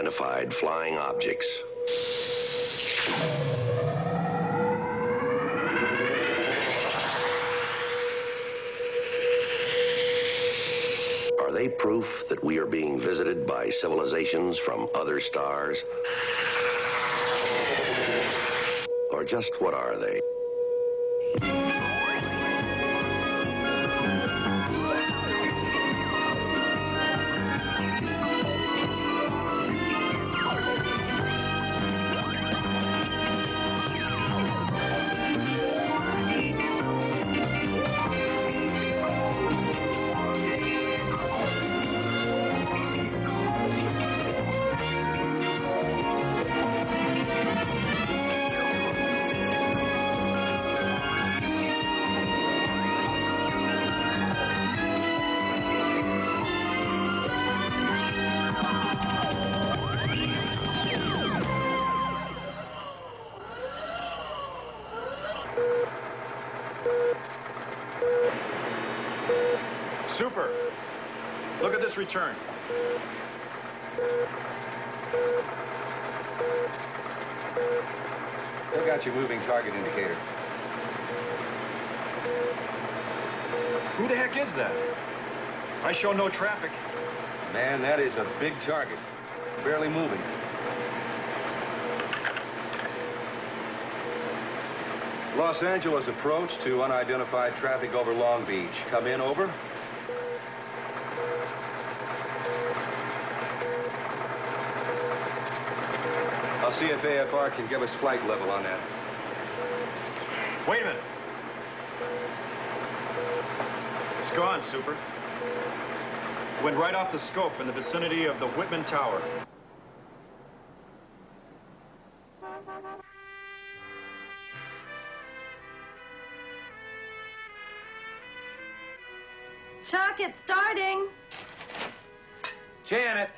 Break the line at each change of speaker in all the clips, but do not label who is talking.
unidentified flying objects. Are they proof that we are being visited by civilizations from other stars? Or just what are they?
Super. Look at this return.
Look out your moving target indicator.
Who the heck is that? I show no traffic.
Man, that is a big target. Barely moving. Los Angeles approach to unidentified traffic over Long Beach. Come in, over. I'll see if AFR can give us flight level on that.
Wait a minute. It's gone, Super. Went right off the scope in the vicinity of the Whitman Tower.
Chuck, it's starting.
Janet,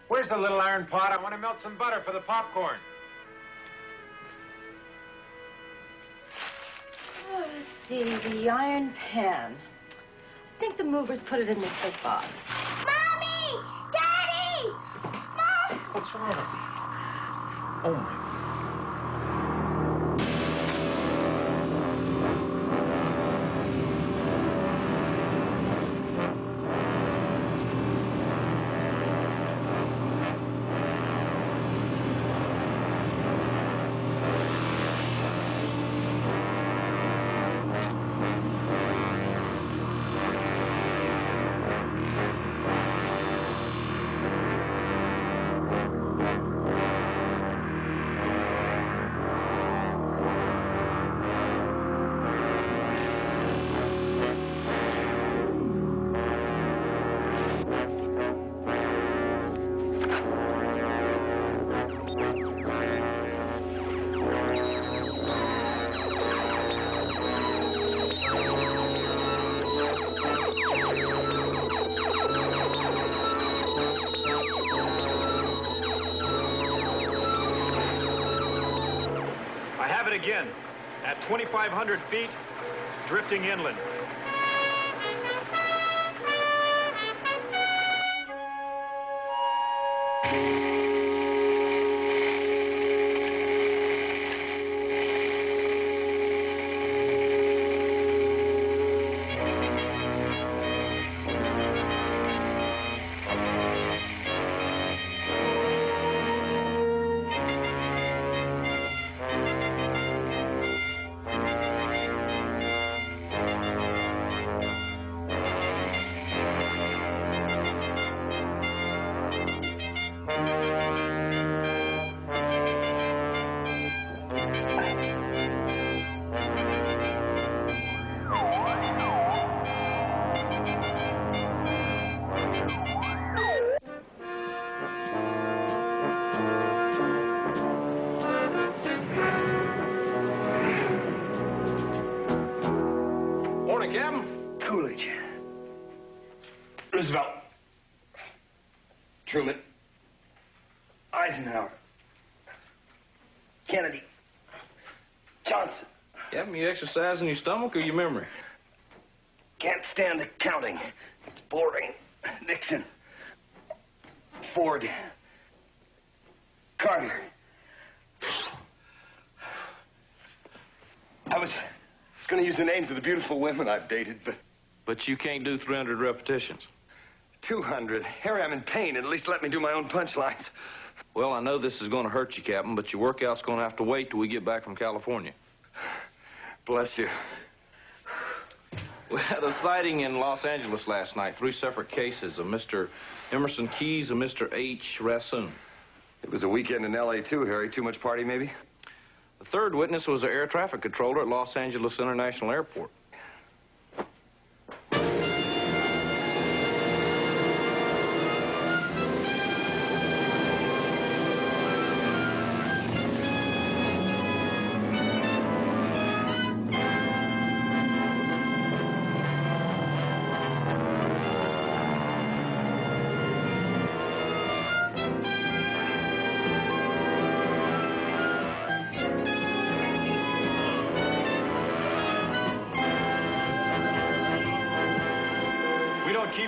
where's the little iron pot? I want to melt some butter for the popcorn.
Oh, let's see, the iron pan. I think the movers put it in this big box.
Mommy! Daddy! Mom!
What's wrong? Oh, my.
Again, at 2,500 feet, drifting inland.
Coolidge. Roosevelt. Truman. Eisenhower. Kennedy. Johnson.
Having you exercising your stomach or your memory?
Can't stand the counting. It's boring. Nixon. Ford.
Carter. I was going to use the names of the beautiful women I've dated, but...
But you can't do 300 repetitions.
200. Harry, I'm in pain. At least let me do my own punchlines.
Well, I know this is going to hurt you, Captain, but your workout's going to have to wait till we get back from California.
Bless you.
We had a sighting in Los Angeles last night. 3 separate cases of Mr. Emerson Keyes and Mr. H. Rassoon.
It was a weekend in L.A. too, Harry. Too much party, maybe?
The third witness was an air traffic controller at Los Angeles International Airport.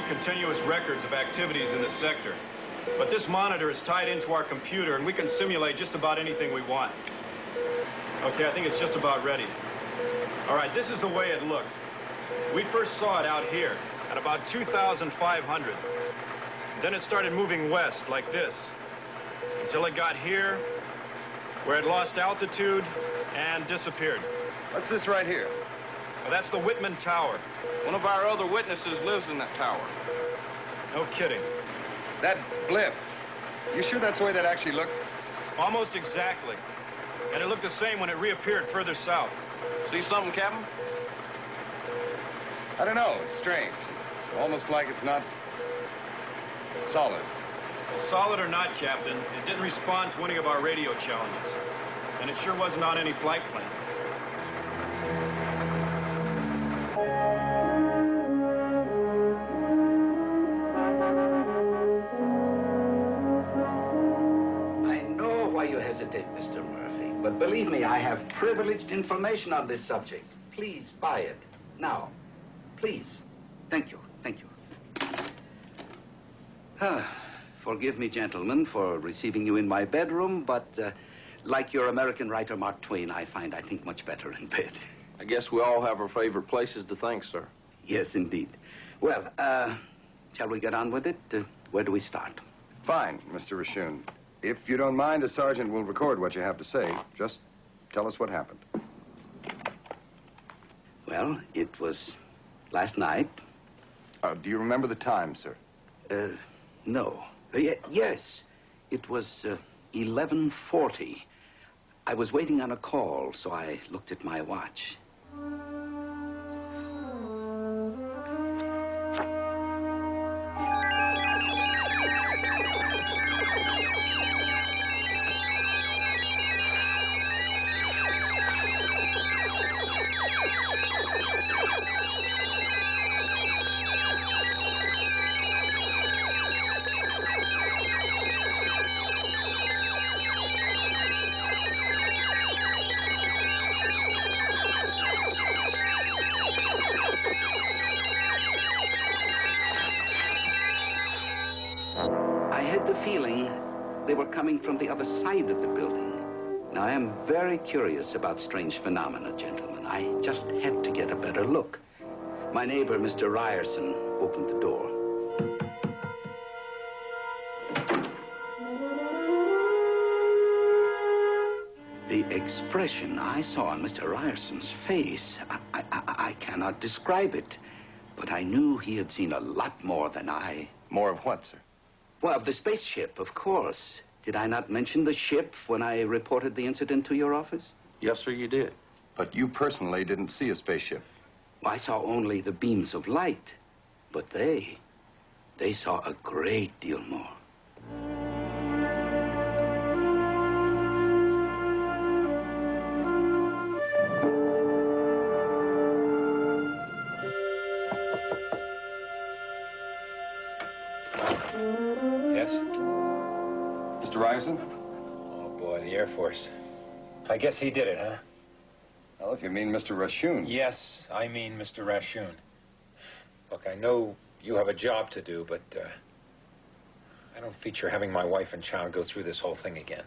Continuous records of activities in the sector. But this monitor is tied into our computer, and we can simulate just about anything we want. Okay, I think it's just about ready. All right, this is the way it looked. We first saw it out here at about 2,500. Then it started moving west like this until it got here, where it lost altitude and disappeared.
What's this right here?
Well, that's the Whitman Tower.
One of our other witnesses lives in that tower.
No kidding.
That blip. You sure that's the way that actually looked?
Almost exactly. And it looked the same when it reappeared further south.
See something, Captain?
I don't know. It's strange. Almost like it's not solid.
Solid or not, Captain, it didn't respond to any of our radio challenges. And it sure wasn't on any flight plan.
Mr. Murphy, but believe me, I have privileged information on this subject. Please buy it. Now. Please. Thank you. Thank you. Forgive me, gentlemen, for receiving you in my bedroom, but like your American writer Mark Twain, I think much better in bed.
I guess we all have our favorite places to think, sir.
Yes, indeed. Well, shall we get on with it? Where do we start?
Fine, Mr. Rashoon. If you don't mind, the sergeant will record what you have to say. Just tell us what happened.
Well, it was last night.
Do you remember the time, sir?
No. Yes. It was 11:40. I was waiting on a call, so I looked at my watch. Coming from the other side of the building. Now, I am very curious about strange phenomena, gentlemen. I just had to get a better look. My neighbor, Mr. Ryerson, opened the door. The expression I saw on Mr. Ryerson's face, I cannot describe it. But I knew he had seen a lot more than I.
More of what, sir?
Well, of the spaceship, of course. Did I not mention the ship when I reported the incident to your office?
Yes, sir, you did.
But you personally didn't see a spaceship.
Well, I saw only the beams of light. But they saw a great deal more.
Yes?
Mr. Ryerson?
Oh, boy, the Air Force. I guess he did it, huh?
Well, if you mean Mr. Rashoon.
Yes, I mean Mr. Rashoon. Look, I know you have a job to do, but I don't feature having my wife and child go through this whole thing again.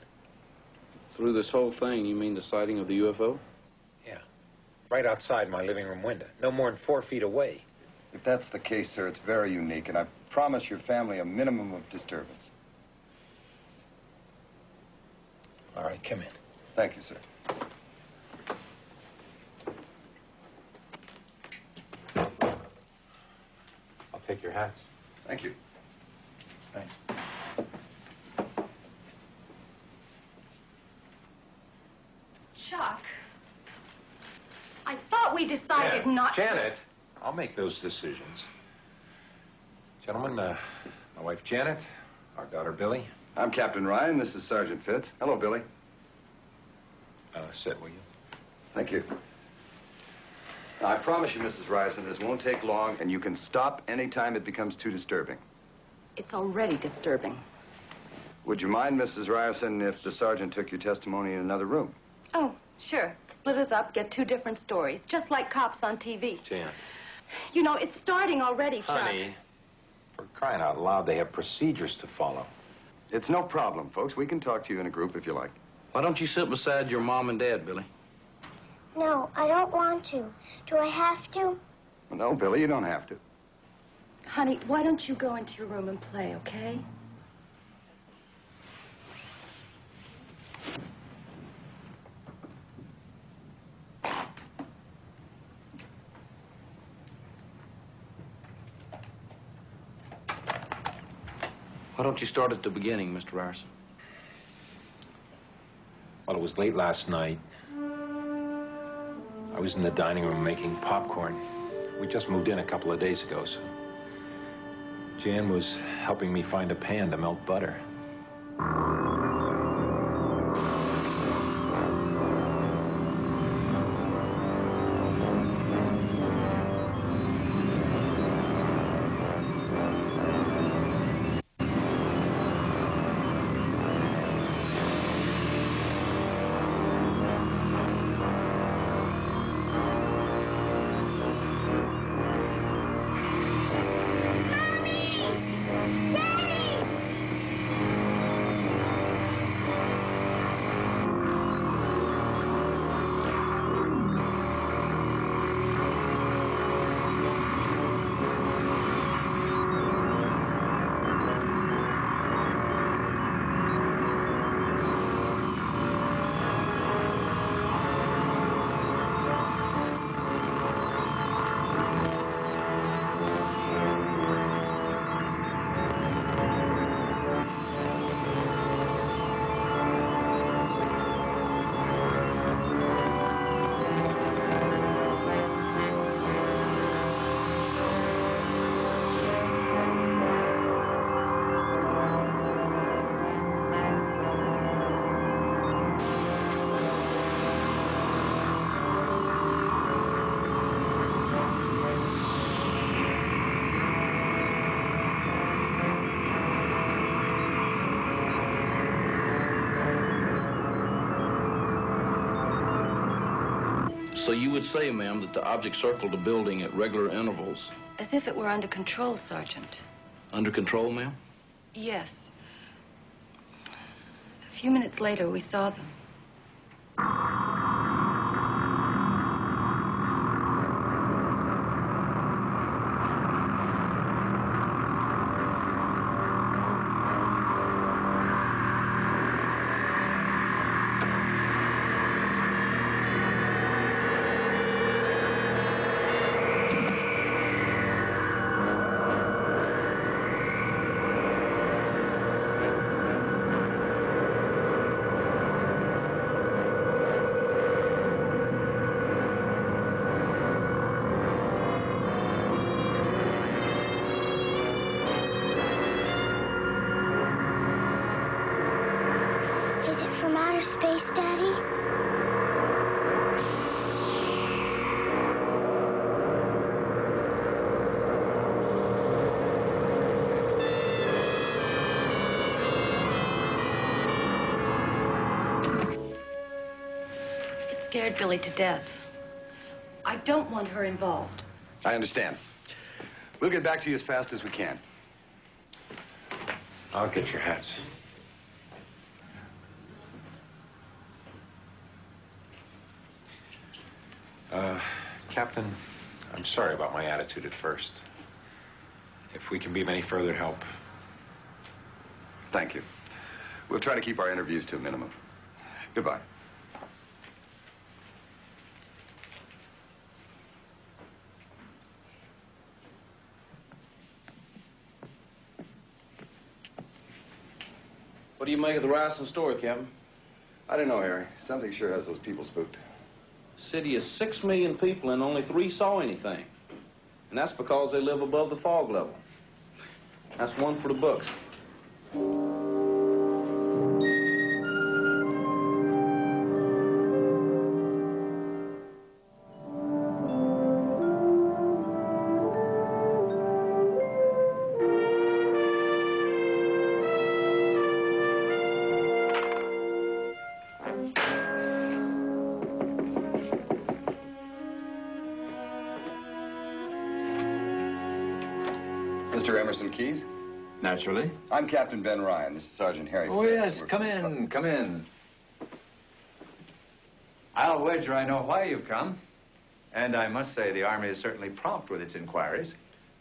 Through this whole thing, you mean the sighting of the UFO?
Yeah. Right outside my living room window. No more than 4 feet away.
If that's the case, sir, it's very unique, and I promise your family a minimum of disturbance.
All right, come in.
Thank you, sir.
I'll take your hats.
Thank you.
Thanks.
Chuck, I thought we decided not to...
Janet, I'll make those decisions. Gentlemen, my wife Janet, our daughter Billy.
I'm Captain Ryan. This is Sergeant Fitz. Hello, Billy.
Sit, will you?
Thank you. Now, I promise you, Mrs. Ryerson, this won't take long, and you can stop any time it becomes too disturbing.
It's already disturbing.
Would you mind, Mrs. Ryerson, if the sergeant took your testimony in another room?
Oh, sure. Split us up, get 2 different stories, just like cops on TV.
Jan.
You know, it's starting already, Chuck.
Honey, for crying out loud, they have procedures to follow.
It's no problem, folks. We can talk to you in a group if you like.
Why don't you sit beside your mom and dad, Billy?
No, I don't want to. Do I have to?
Well, no, Billy, you don't have to.
Honey, why don't you go into your room and play, okay?
Why don't you start at the beginning, Mr. Ryerson?
Well, it was late last night. I was in the dining room making popcorn. We just moved in a couple of days ago, so Jan was helping me find a pan to melt butter.
So you would say, ma'am, that the object circled the building at regular intervals.
As if it were under control, Sergeant.
Under control, ma'am?
Yes. A few minutes later, we saw them.
Is it from outer space, Daddy?
It scared Billy to death. I don't want her involved.
I understand. We'll get back to you as fast as we can.
I'll get your hats. Captain, I'm sorry about my attitude at first. If we can be of any further help.
Thank you. We'll try to keep our interviews to a minimum. Goodbye.
What do you make of the Ryerson story, Captain?
I don't know, Harry. Something sure has those people spooked.
City of 6 million people and only 3 saw anything. And that's because they live above the fog level. That's one for the books.
Mr. Emerson Keyes?
Naturally.
I'm Captain Ben Ryan. This is Sergeant Harry.
Oh, yes. Come in, come in. I'll wager I know why you've come. And I must say the Army is certainly prompt with its inquiries.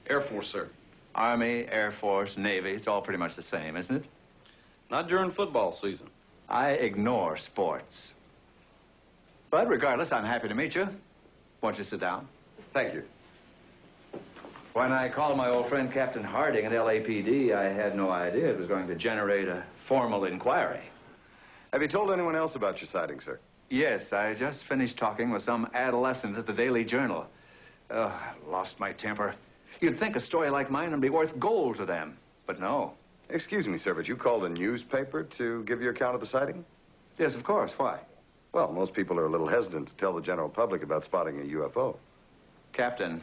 Air Force, sir.
Army, Air Force, Navy, it's all pretty much the same, isn't it?
Not during football season.
I ignore sports. But regardless, I'm happy to meet you. Won't you sit down?
Thank you.
When I called my old friend Captain Harding at LAPD, I had no idea it was going to generate a formal inquiry.
Have you told anyone else about your sighting, sir?
Yes, I just finished talking with some adolescent at the Daily Journal. I lost my temper. You'd think a story like mine would be worth gold to them, but no.
Excuse me, sir, but you called a newspaper to give your account of the sighting?
Yes, of course. Why?
Well, most people are a little hesitant to tell the general public about spotting a UFO.
Captain,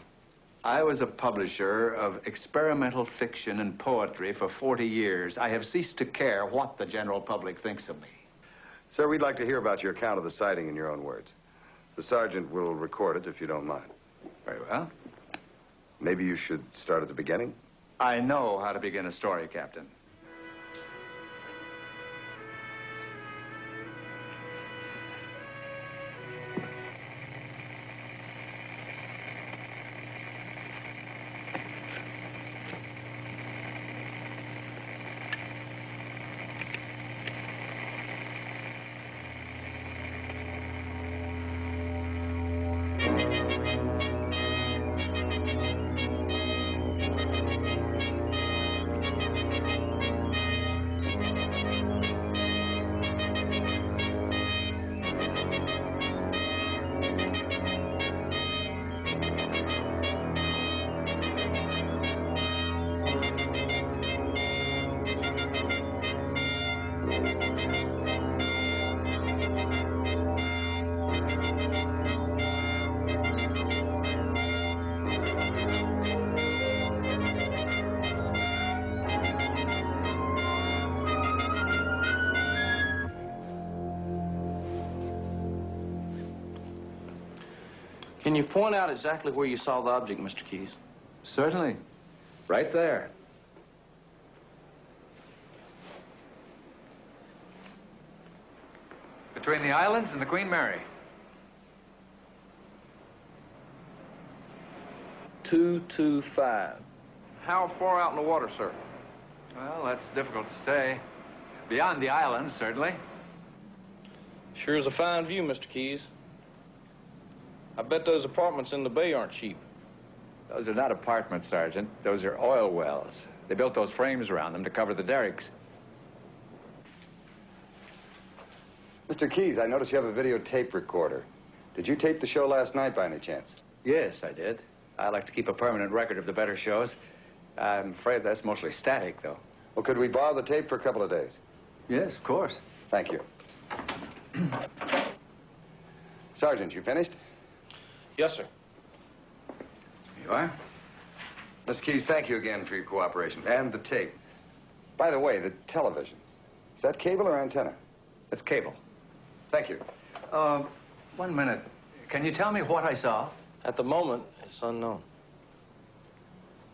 I was a publisher of experimental fiction and poetry for 40 years. I have ceased to care what the general public thinks of me.
Sir, we'd like to hear about your account of the sighting in your own words. The sergeant will record it if you don't mind.
Very well.
Maybe you should start at the beginning?
I know how to begin a story, Captain.
Can you point out exactly where you saw the object, Mr. Keyes?
Certainly. Right there. Between the islands and the Queen Mary.
225. How far out in the water, sir?
Well, that's difficult to say. Beyond the islands, certainly.
Sure is a fine view, Mr. Keyes. I bet those apartments in the bay aren't cheap.
Those are not apartments, Sergeant. Those are oil wells. They built those frames around them to cover the derricks.
Mr. Keyes, I notice you have a videotape recorder. Did you tape the show last night by any chance?
Yes, I did. I like to keep a permanent record of the better shows. I'm afraid that's mostly static, though.
Well, could we borrow the tape for a couple of days?
Yes, of course.
Thank you. Sergeant, you finished?
Yes, sir.
You are?
Mr. Keyes, thank you again for your cooperation. And the tape. By the way, the television. Is that cable or antenna?
It's cable.
Thank you.
1 minute. Can you tell me what I saw?
At the moment, it's unknown.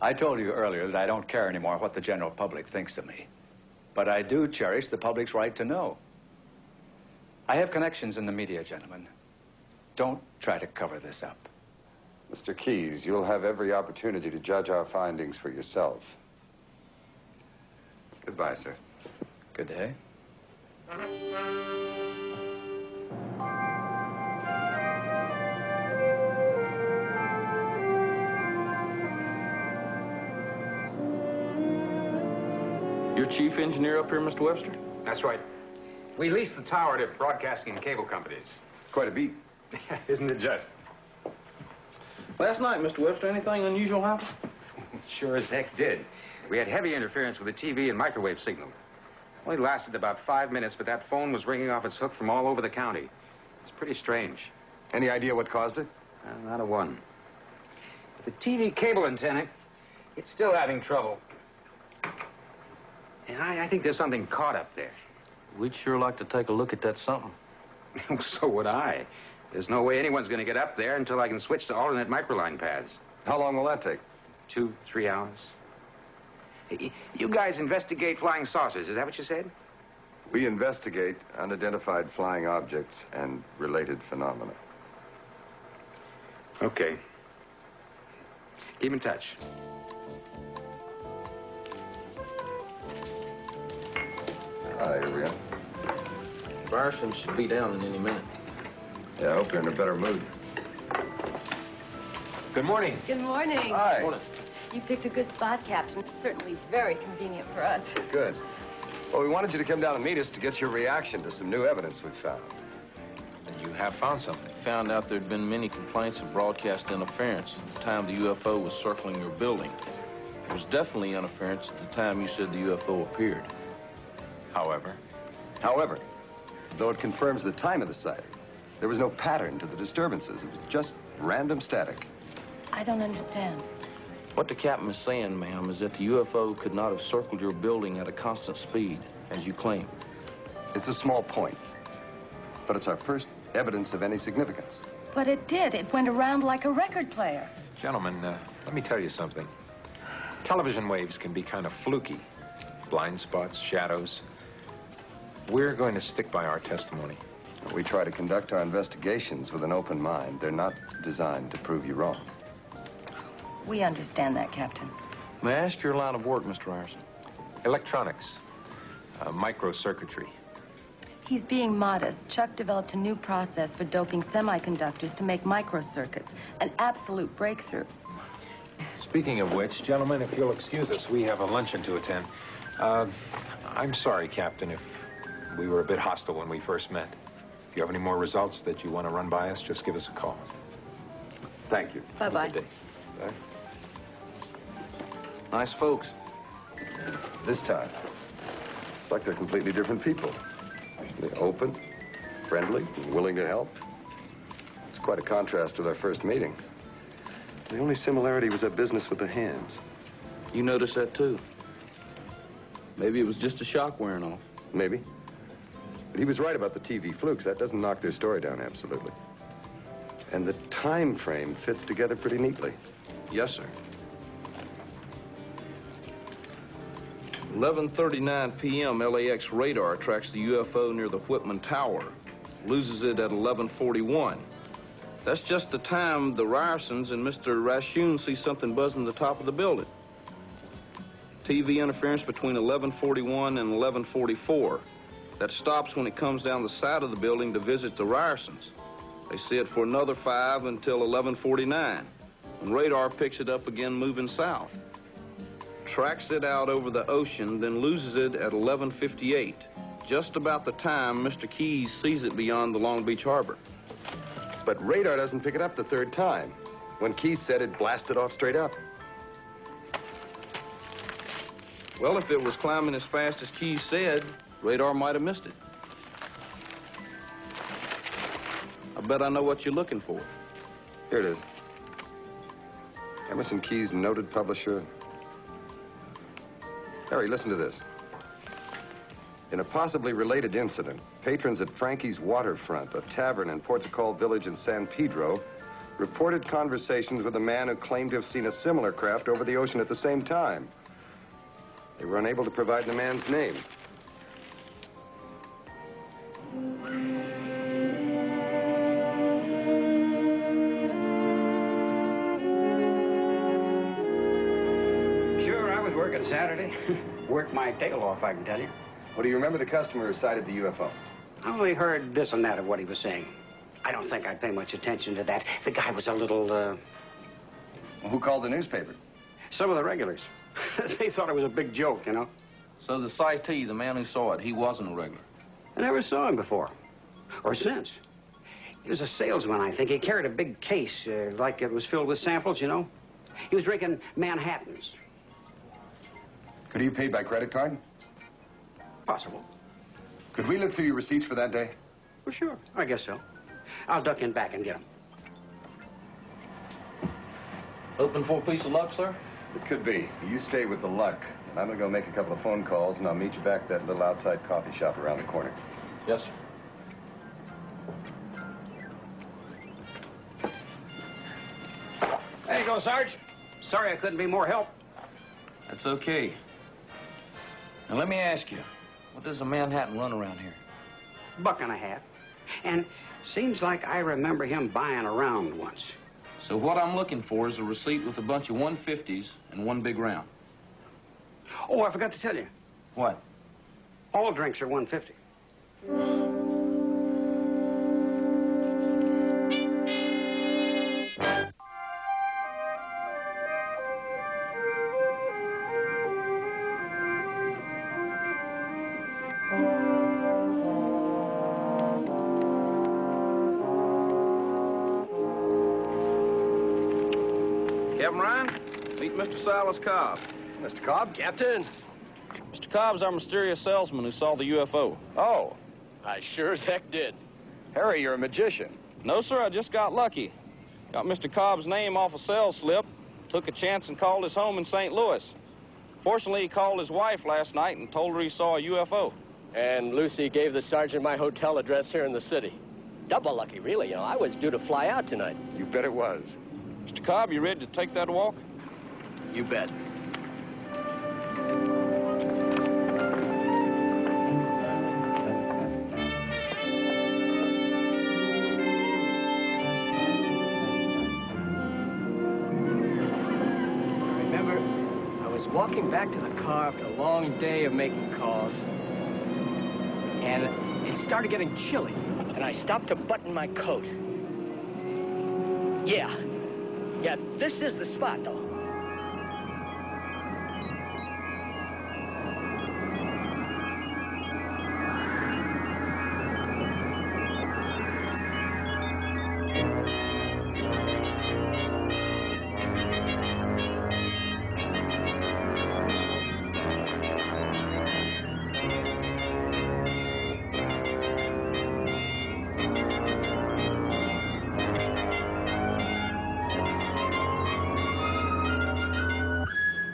I told you earlier that I don't care anymore what the general public thinks of me. But I do cherish the public's right to know. I have connections in the media, gentlemen. Don't try to cover this up.
Mr. Keyes, you'll have every opportunity to judge our findings for yourself. Goodbye, sir.
Good day.
You're chief engineer up here, Mr. Webster?
That's right. We leased the tower to broadcasting and cable companies.
Quite a beat.
Isn't it just?
Last night, Mr. Webster, anything unusual happen?
Sure as heck did. We had heavy interference with the TV and microwave signal. Only lasted about 5 minutes, but that phone was ringing off its hook from all over the county. It's pretty strange.
Any idea what caused it?
Not a one. But the TV cable antenna, it's still having trouble. And I think there's something caught up there.
We'd sure like to take a look at that something.
So would I. There's no way anyone's going to get up there until I can switch to alternate microline paths.
How long will that take?
2-3 hours. Hey, you guys investigate flying saucers, is that what you said?
We investigate unidentified flying objects and related phenomena.
Okay. Keep in touch.
Here we are.
Ryerson should be down in any minute.
Yeah, I hope you're in a better mood.
Good morning.
Good morning.
Hi.
Morning.
You picked a good spot, Captain. It's certainly very convenient for us.
Good. Well, we wanted you to come down and meet us to get your reaction to some new evidence we've found.
And you have found something.
Found out there'd been many complaints of broadcast interference at the time the UFO was circling your building. There was definitely interference at the time you said the UFO appeared.
However, though it confirms the time of the sighting, there was no pattern to the disturbances. It was just random static.
I don't understand.
What the captain is saying, ma'am, is that the UFO could not have circled your building at a constant speed, as you claim.
It's a small point, but it's our first evidence of any significance.
But it did. It went around like a record player.
Gentlemen, let me tell you something. Television waves can be kind of fluky. Blind spots, shadows. We're going to stick by our testimony.
We try to conduct our investigations with an open mind. They're not designed to prove you wrong.
We understand that, Captain.
May I ask your line of work, Mr. Ryerson?
Electronics, microcircuitry.
He's being modest. Chuck developed a new process for doping semiconductors to make microcircuits. An absolute breakthrough.
Speaking of which, gentlemen, if you'll excuse us, we have a luncheon to attend. I'm sorry, Captain, if we were a bit hostile when we first met. If you have any more results that you want to run by us, just give us a call.
Thank you.
Bye-bye.
Good day. Bye. Nice folks.
This time, it's like they're completely different people. They're open, friendly, and willing to help. It's quite a contrast with our first meeting. The only similarity was that business with the hands.
You noticed that, too. Maybe it was just a shock wearing off.
Maybe. But he was right about the TV flukes. That doesn't knock their story down absolutely. And the time frame fits together pretty neatly.
Yes, sir. 11:39 p.m. LAX radar tracks the UFO near the Whitman Tower. Loses it at 11:41. That's just the time the Ryersons and Mr. Rashun see something buzzing the top of the building. TV interference between 11:41 and 11:44. That stops when it comes down the side of the building to visit the Ryersons. They see it for another 5 until 11:49. When radar picks it up again moving south. Tracks it out over the ocean, then loses it at 11:58. Just about the time Mr. Keyes sees it beyond the Long Beach harbor.
But radar doesn't pick it up the third time. When Keyes said it blasted off straight up.
Well, if it was climbing as fast as Keyes said, radar might have missed it. I bet I know what you're looking for.
Here it is. Emerson Keyes, noted publisher. Harry, listen to this. In a possibly related incident, patrons at Frankie's Waterfront, a tavern in Portugal Village in San Pedro, reported conversations with a man who claimed to have seen a similar craft over the ocean at the same time. They were unable to provide the man's name.
Saturday. Worked my tail off, I can tell you.
Well, do you remember the customer who sighted the UFO?
I only heard this and that of what he was saying. I don't think I'd pay much attention to that. The guy was a little,
Well, who called the newspaper?
Some of the regulars. They thought it was a big joke, you know.
So the citee, the man who saw it, he wasn't a regular?
I never saw him before. Or since. He was a salesman, I think. He carried a big case, like it was filled with samples, you know. He was drinking Manhattans.
Could he have paid by credit card?
Possible.
Could we look through your receipts for that day?
Well, sure. I guess so. I'll duck in back and get him.
Open for a piece of luck, sir?
It could be. You stay with the luck. And I'm going to go make a couple of phone calls, and I'll meet you back at that little outside coffee shop around the corner.
Yes, sir.
There you go, Sarge. Sorry I couldn't be more help.
That's okay. Now, let me ask you, what does a Manhattan run around here?
$1.50. And seems like I remember him buying around once.
So what I'm looking for is a receipt with a bunch of 150s and one big round.
Oh, I forgot to tell you.
What?
All drinks are $1.50.
Captain Ryan, meet Mr. Silas Cobb.
Mr. Cobb?
Captain.
Mr. Cobb's our mysterious salesman who saw the UFO.
Oh, I sure as heck did.
Harry, you're a magician.
No, sir, I just got lucky. Got Mr. Cobb's name off a sales slip, took a chance and called his home in St. Louis. Fortunately, he called his wife last night and told her he saw a UFO.
And Lucy gave the sergeant my hotel address here in the city. Double lucky, really. You know, I was due to fly out tonight.
You bet it was.
Mr. Cobb, you ready to take that walk?
You bet. Remember, I was walking back to the car after a long day of making calls, and it started getting chilly, and I stopped to button my coat. Yeah, this is the spot, though.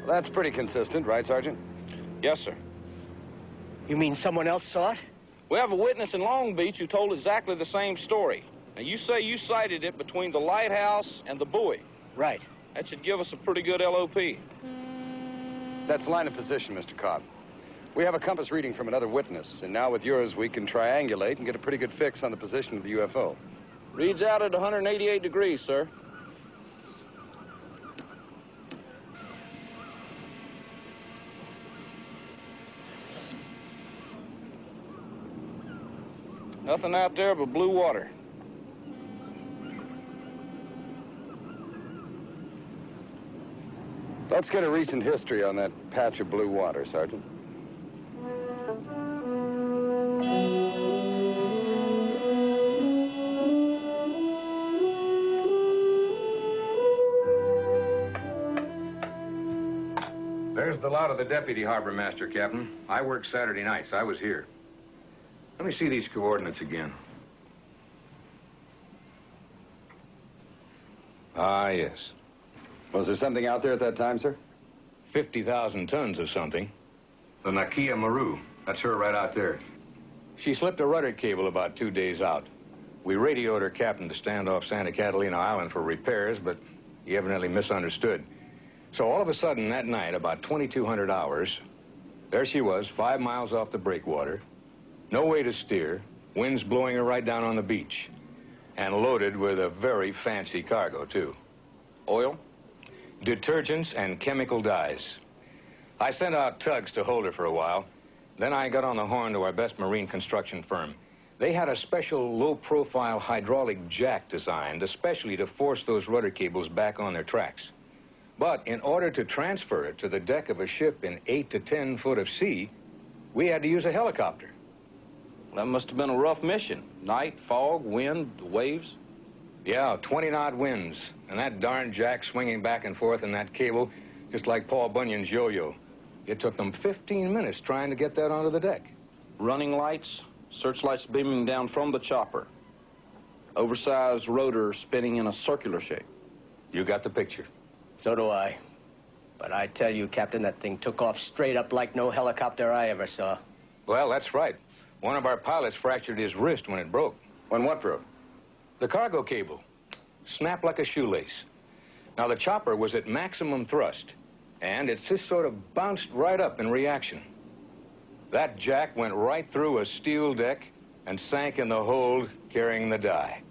That's pretty consistent, right, Sergeant?
Yes, sir.
You mean someone else saw it?
We have a witness in Long Beach who told exactly the same story. Now, you say you sighted it between the lighthouse and the buoy.
Right.
That should give us a pretty good LOP.
That's line of position, Mr. Cobb. We have a compass reading from another witness, and now with yours, we can triangulate and get a pretty good fix on the position of the UFO.
Reads out at 188 degrees, sir. Nothing out there but blue water.
Let's get a recent history on that patch of blue water, Sergeant.
There's the lot of the deputy harbor master, Captain. I worked Saturday nights. I was here. Let me see these coordinates again. Ah, yes.
Was there something out there at that time, sir?
50,000 tons of something. The Nakia Maru. That's her right out there. She slipped a rudder cable about 2 days out. We radioed her captain to stand off Santa Catalina Island for repairs, but he evidently misunderstood. So all of a sudden that night, about 2200 hours, there she was, 5 miles off the breakwater. No way to steer, winds blowing her right down on the beach, and loaded with a very fancy cargo, too.
Oil?
Detergents and chemical dyes. I sent out tugs to hold her for a while. Then I got on the horn to our best marine construction firm. They had a special low-profile hydraulic jack designed especially to force those rudder cables back on their tracks. But in order to transfer it to the deck of a ship in 8 to 10 foot of sea, we had to use a helicopter.
That must have been a rough mission. Night, fog, wind, waves.
Yeah, 20-knot winds, and that darn jack swinging back and forth in that cable, just like Paul Bunyan's yo-yo. It took them 15 minutes trying to get that onto the deck.
Running lights, searchlights beaming down from the chopper. Oversized rotor spinning in a circular shape.
You got the picture.
So do I. But I tell you, Captain, that thing took off straight up like no helicopter I ever saw.
Well, that's right. One of our pilots fractured his wrist when it broke.
When what broke?
The cargo cable. Snapped like a shoelace. Now, the chopper was at maximum thrust, and it just sort of bounced right up in reaction. That jack went right through a steel deck and sank in the hold carrying the die.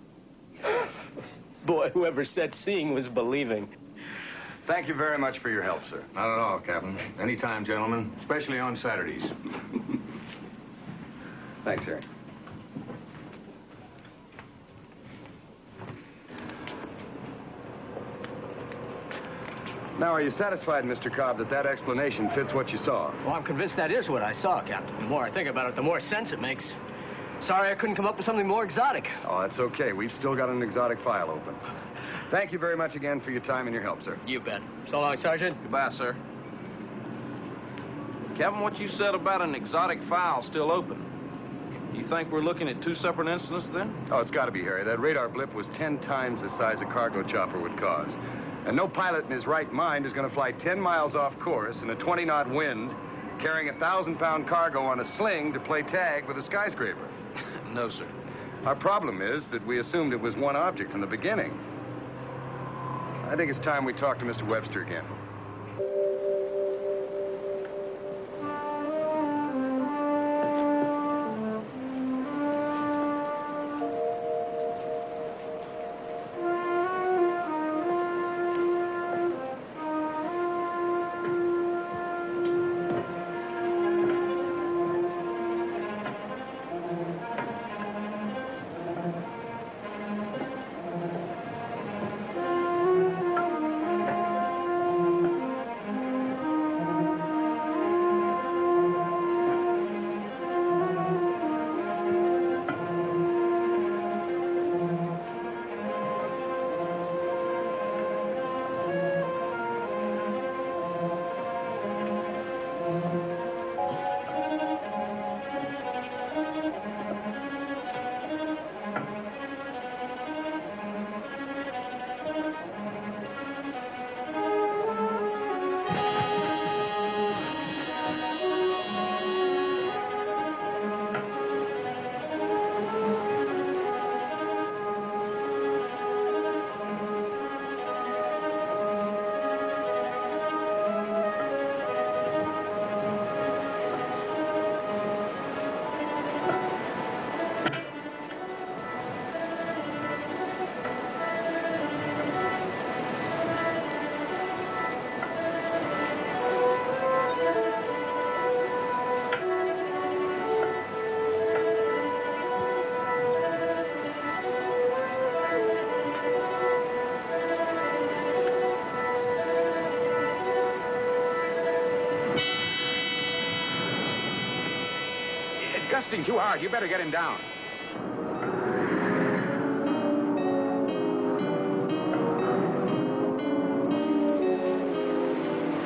Boy, whoever said seeing was believing.
Thank you very much for your help, sir.
Not at all, Captain. Anytime, gentlemen, especially on Saturdays.
Thanks, sir. Now, are you satisfied, Mr. Cobb, that that explanation fits what you saw?
Well, I'm convinced that is what I saw, Captain. The more I think about it, the more sense it makes. Sorry I couldn't come up with something more exotic.
Oh, that's okay. We've still got an exotic file open. Thank you very much again for your time and your help, sir.
You bet. So long, Sergeant.
Goodbye, sir. Captain, what you said about an exotic file still open. You think we're looking at two separate incidents, then?
Oh, it's got to be, Harry. That radar blip was 10 times the size a cargo chopper would cause. And no pilot in his right mind is going to fly 10 miles off course in a 20-knot wind, carrying a 1,000-pound cargo on a sling to play tag with a skyscraper.
No, sir.
Our problem is that we assumed it was one object from the beginning. I think it's time we talk to Mr. Webster again.
Gusting too hard. You better get him down.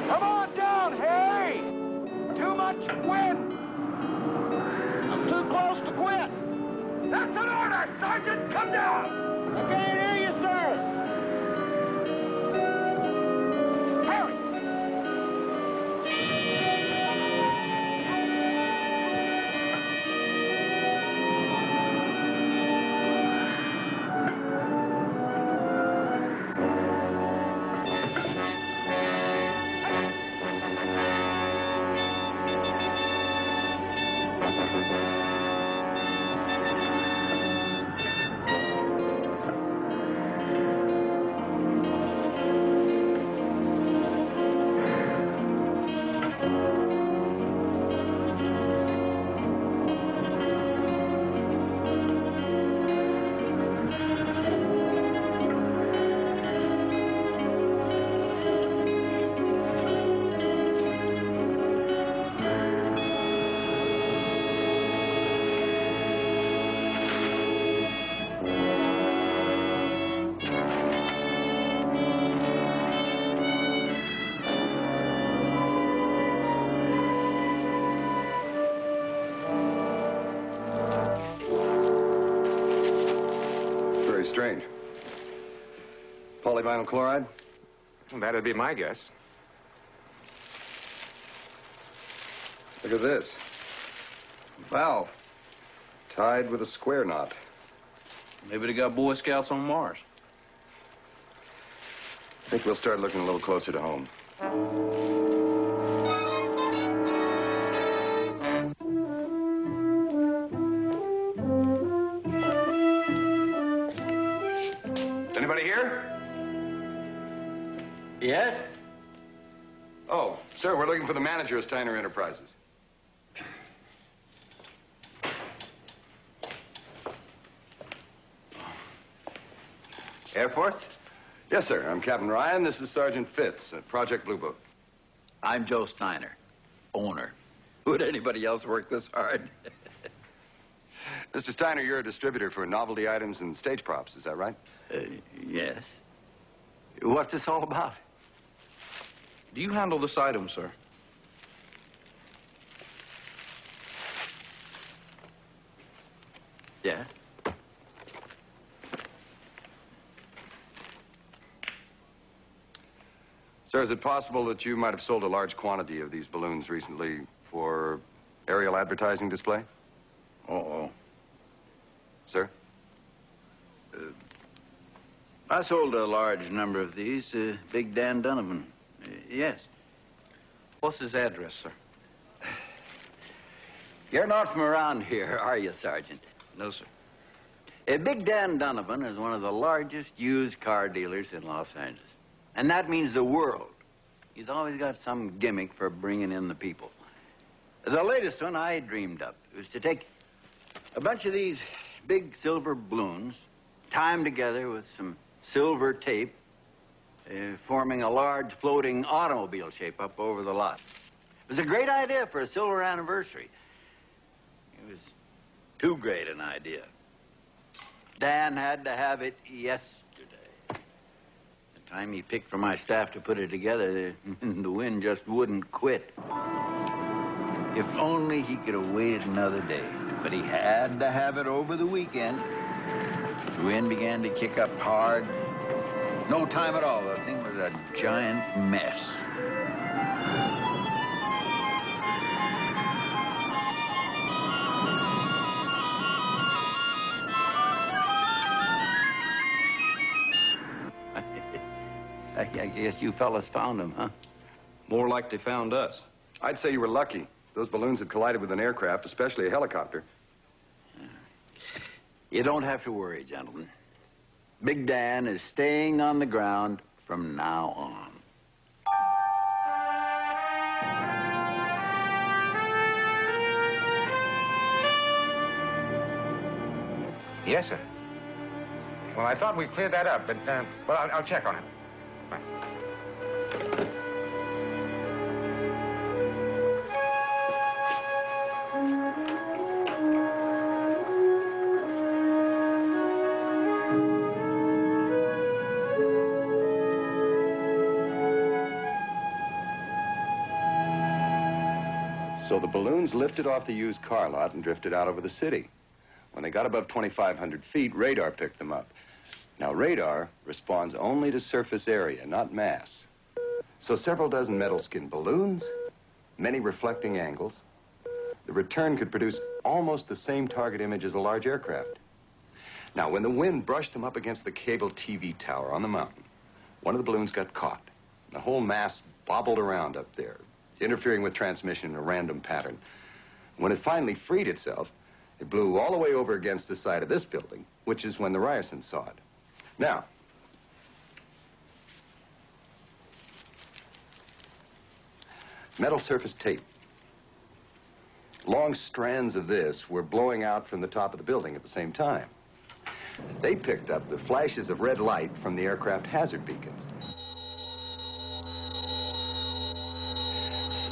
Come on down, Harry! Too much wind! I'm too close to quit. That's an order, Sergeant! Come down! I can't hear you, sir! Harry!
Very strange. Polyvinyl chloride?
That'd be my guess.
Look at this. Valve. Tied with a square knot.
Maybe they got Boy Scouts on Mars.
I think we'll start looking a little closer to home.
Anybody here?
Yes?
Oh, sir, we're looking for the manager of Steiner Enterprises.
Air Force?
Yes, sir. I'm Captain Ryan. This is Sergeant Fitz at Project Blue Book.
I'm Joe Steiner, owner. Would anybody else work this hard?
Mr. Steiner, you're a distributor for novelty items and stage props, is that right?
Yes. What's this all about?
Do you handle this item, sir?
Yeah.
Sir, is it possible that you might have sold a large quantity of these balloons recently for aerial advertising display?
Uh-oh.
Sir?
I sold a large number of these to Big Dan Donovan. Yes.
What's his address, sir?
You're not from around here, are you, Sergeant?
No, sir.
Big Dan Donovan is one of the largest used car dealers in Los Angeles. And that means the world. He's always got some gimmick for bringing in the people. The latest one I dreamed up was to take a bunch of these big silver balloons, tie them together with some silver tape, forming a large floating automobile shape up over the lot. It was a great idea for a silver anniversary. It was too great an idea. Dan had to have it yesterday. The time he picked for my staff to put it together, the wind just wouldn't quit. If only he could have waited another day. But he had to have it over the weekend. The wind began to kick up hard. No time at all. The thing was a giant mess. I guess you fellas found him, huh?
More like they found us.
I'd say you were lucky. Those balloons had collided with an aircraft, especially a helicopter.
You don't have to worry, gentlemen. Big Dan is staying on the ground from now on.
Yes, sir. Well, I thought we cleared that up, but, well, I'll check on it. Bye.
So the balloons lifted off the used car lot and drifted out over the city. When they got above 2,500 feet, radar picked them up. Now, radar responds only to surface area, not mass. So several dozen metal-skinned balloons, many reflecting angles. The return could produce almost the same target image as a large aircraft. Now, when the wind brushed them up against the cable TV tower on the mountain, one of the balloons got caught. The whole mass bobbled around up there, interfering with transmission in a random pattern. When it finally freed itself, it blew all the way over against the side of this building, which is when the Ryersons saw it. Now, metal surface tape. Long strands of this were blowing out from the top of the building at the same time. They picked up the flashes of red light from the aircraft hazard beacons.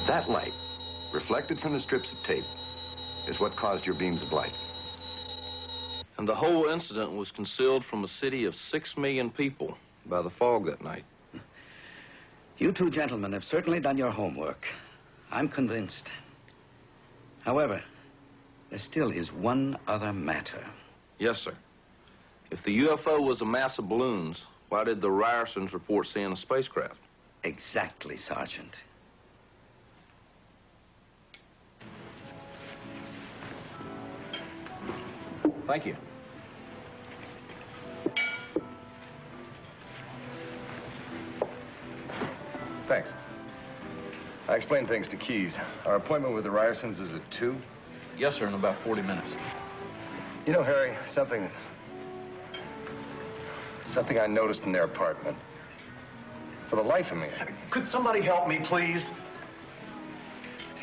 That light, reflected from the strips of tape, is what caused your beams of light.
And the whole incident was concealed from a city of 6 million people by the fog that night.
You two gentlemen have certainly done your homework. I'm convinced. However, there still is one other matter.
Yes, sir. If the UFO was a mass of balloons, why did the Ryersons report seeing a spacecraft?
Exactly, Sergeant.
Thank you. Thanks. I explained things to Keyes. Our appointment with the Ryersons is at 2.
Yes, sir, in about 40 minutes.
You know, Harry, something I noticed in their apartment. For the life of me.
Could somebody help me, please?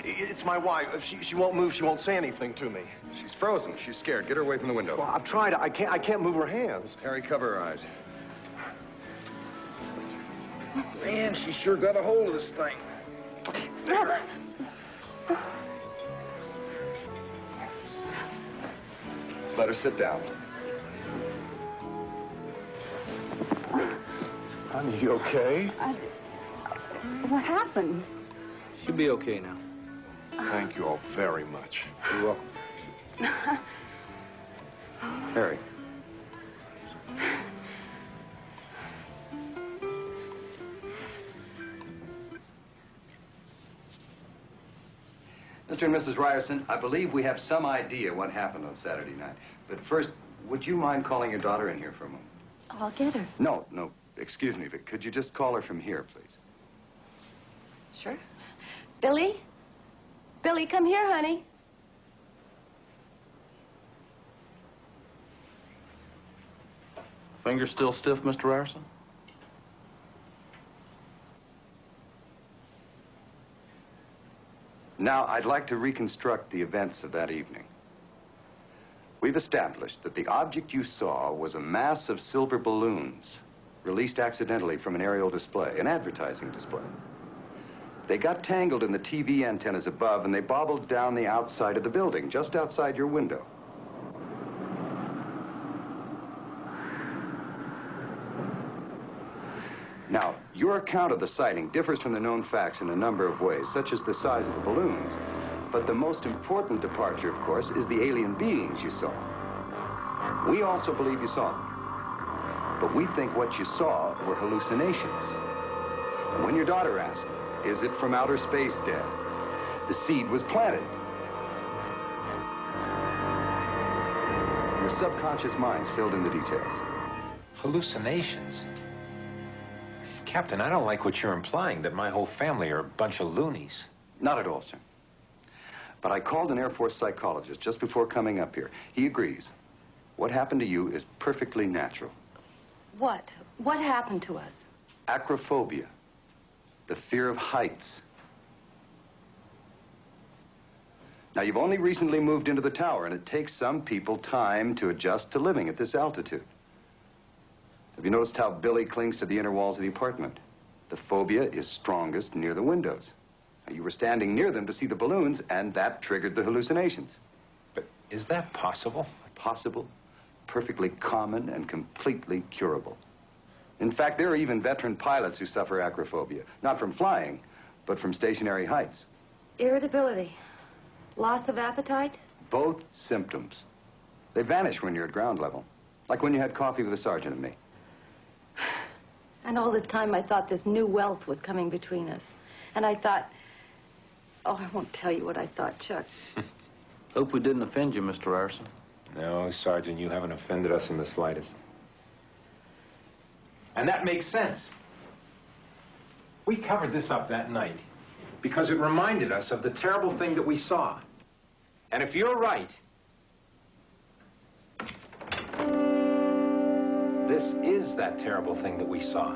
It's my wife. She won't move. She won't say anything to me.
She's frozen. She's scared. Get her away from the window.
Well, I've tried. I can't move her hands.
Harry, cover her eyes.
Man, she sure got a hold of this thing.
Let's let her sit down.
Honey, you okay?
What happened?
She'll be okay now.
Thank you all very much.
You're welcome. Harry.
Mr. and Mrs. Ryerson, I believe we have some idea what happened on Saturday night. But first, would you mind calling your daughter in here for a moment?
Oh, I'll get her.
No, excuse me, but could you just call her from here, please?
Sure. Billy? Billy, come here, honey.
Finger still stiff, Mr. Ryerson?
Now, I'd like to reconstruct the events of that evening. We've established that the object you saw was a mass of silver balloons released accidentally from an aerial display, an advertising display. They got tangled in the TV antennas above, and they bobbled down the outside of the building, just outside your window. Now, your account of the sighting differs from the known facts in a number of ways, such as the size of the balloons. But the most important departure, of course, is the alien beings you saw. We also believe you saw them. But we think what you saw were hallucinations. And when your daughter asked, "Is it from outer space, Dad?" the seed was planted. Your subconscious minds filled in the details.
Hallucinations? Captain, I don't like what you're implying, that my whole family are a bunch of loonies.
Not at all, sir. But I called an Air Force psychologist just before coming up here. He agrees. What happened to you is perfectly natural.
What? What happened to us?
Acrophobia. The fear of heights. Now, you've only recently moved into the tower, and it takes some people time to adjust to living at this altitude. Have you noticed how Billy clings to the inner walls of the apartment? The phobia is strongest near the windows. Now, you were standing near them to see the balloons, and that triggered the hallucinations.
But is that possible?
Possible, perfectly common, and completely curable. In fact, there are even veteran pilots who suffer acrophobia, not from flying, but from stationary heights.
Irritability. Loss of appetite?
Both symptoms. They vanish when you're at ground level, like when you had coffee with the sergeant and me.
And all this time I thought this new wealth was coming between us. And I thought... Oh, I won't tell you what I thought, Chuck.
Hope we didn't offend you, Mr. Ryerson.
No, Sergeant, you haven't offended us in the slightest. And that makes sense. We covered this up that night because it reminded us of the terrible thing that we saw. And if you're right, this is that terrible thing that we saw.